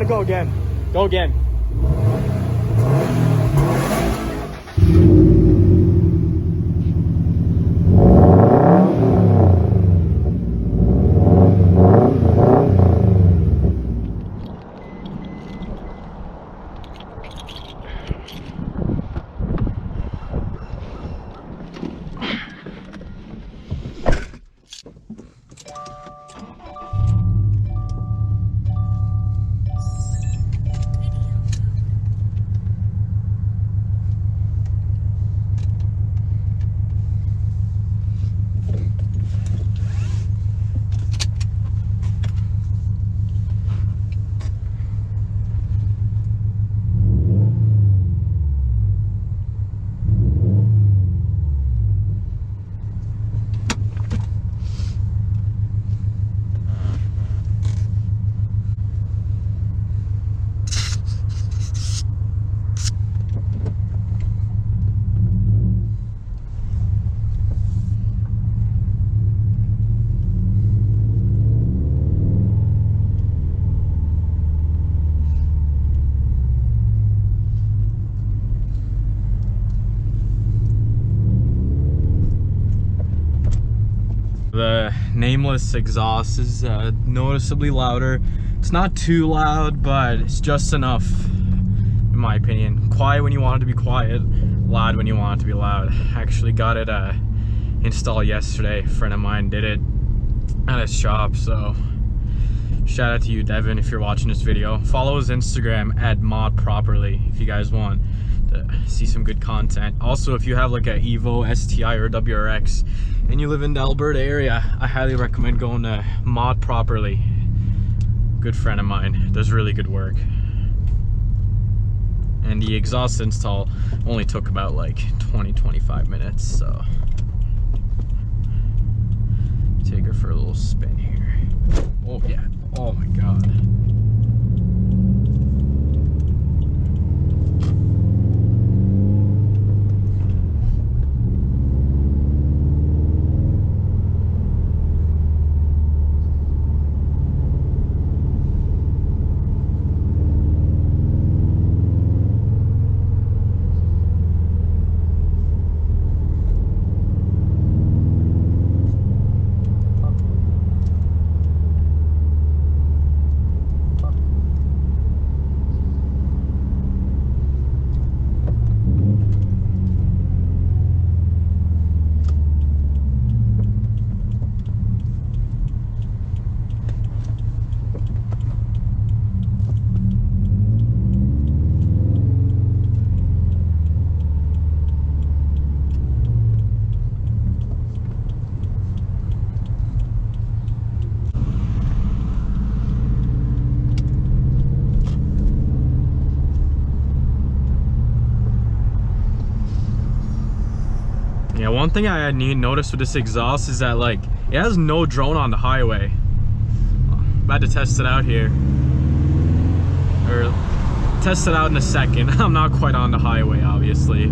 go again. Go again. The Nameless exhaust is noticeably louder. It's not too loud, but it's just enough, in my opinion. Quiet when you want it to be quiet, loud when you want it to be loud. Actually got it installed yesterday. A friend of mine did it at his shop, so shout out to you, Devin, if you're watching this video. Follow his Instagram at modproperly if you guys want to see some good content. Also, if you have like a Evo, STI, or WRX and you live in the Alberta area, I highly recommend going to Mod Properly. Good friend of mine does really good work. And the exhaust install only took about like 20-25 minutes, so take her for a little spin here. Oh yeah, oh my god. Yeah, one thing I noticed with this exhaust is that like it has no drone on the highway. I'm about to test it out here, or test it out in a second. I'm not quite on the highway, obviously.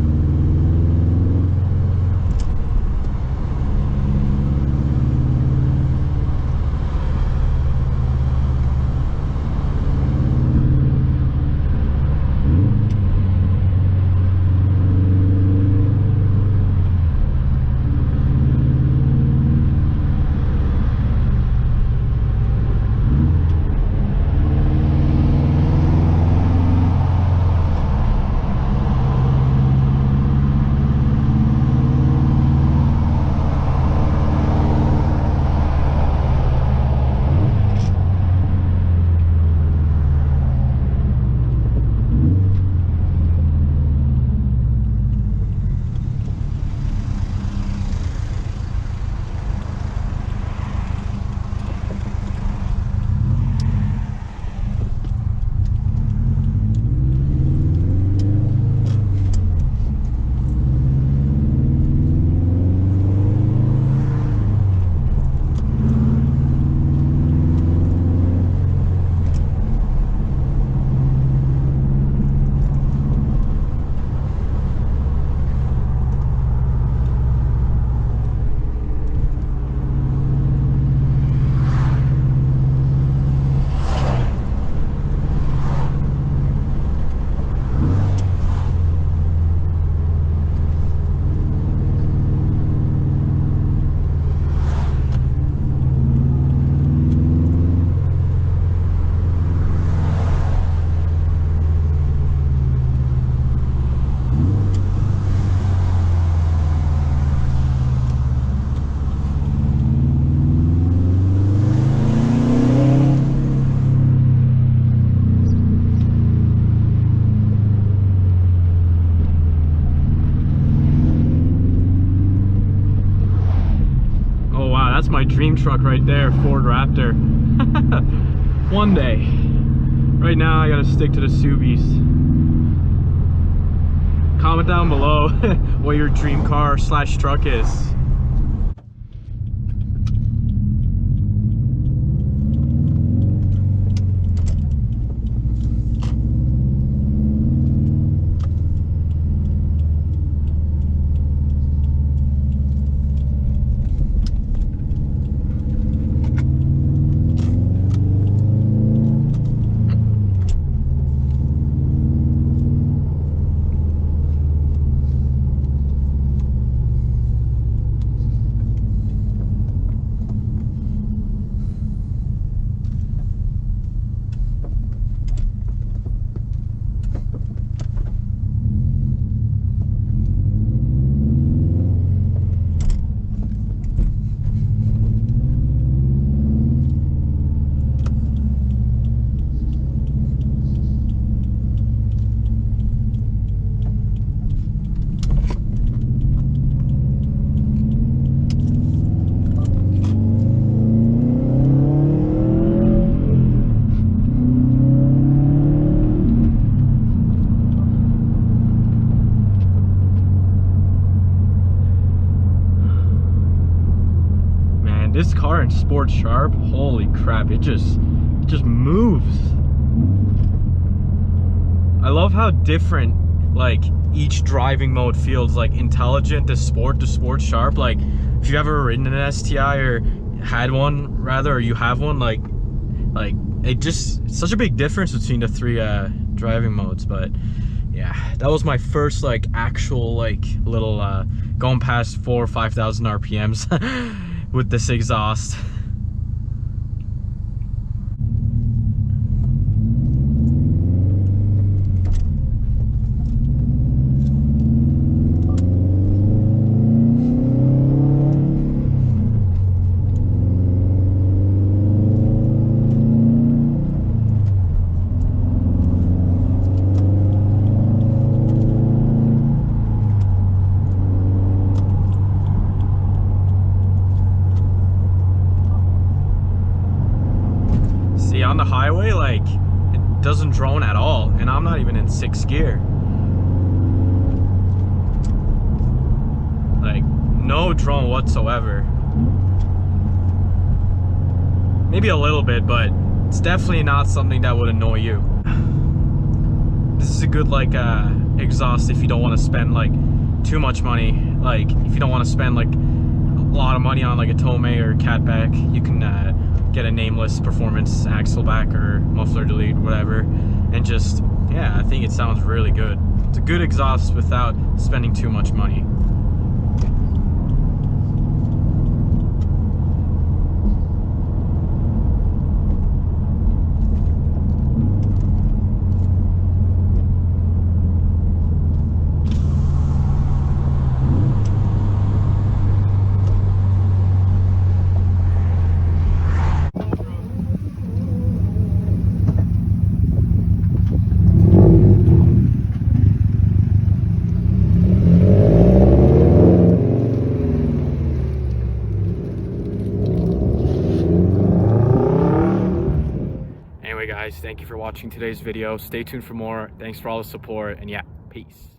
That's my dream truck right there, Ford Raptor. One day. Right now I gotta stick to the Subies. Comment down below what your dream car / truck is. This car in Sport Sharp, holy crap, it just moves. I love how different like each driving mode feels, like intelligent to sport sharp. Like if you've ever ridden an STI or had one rather, or you have one, like it just, it's such a big difference between the three driving modes. But yeah, that was my first like actual like little going past 4,000 or 5,000 RPMs with this exhaust. On the highway, like, it doesn't drone at all, and I'm not even in 6th gear. Like, no drone whatsoever. Maybe a little bit, but it's definitely not something that would annoy you. This is a good like exhaust if you don't want to spend like too much money. Like if you don't want to spend like a lot of money on like a Tomei or catback, you can get a Nameless Performance axleback or muffler delete, whatever, and just, yeah, I think it sounds really good. It's a good exhaust without spending too much money. Guys, thank you for watching today's video. Stay tuned for more. Thanks for all the support, and yeah, peace.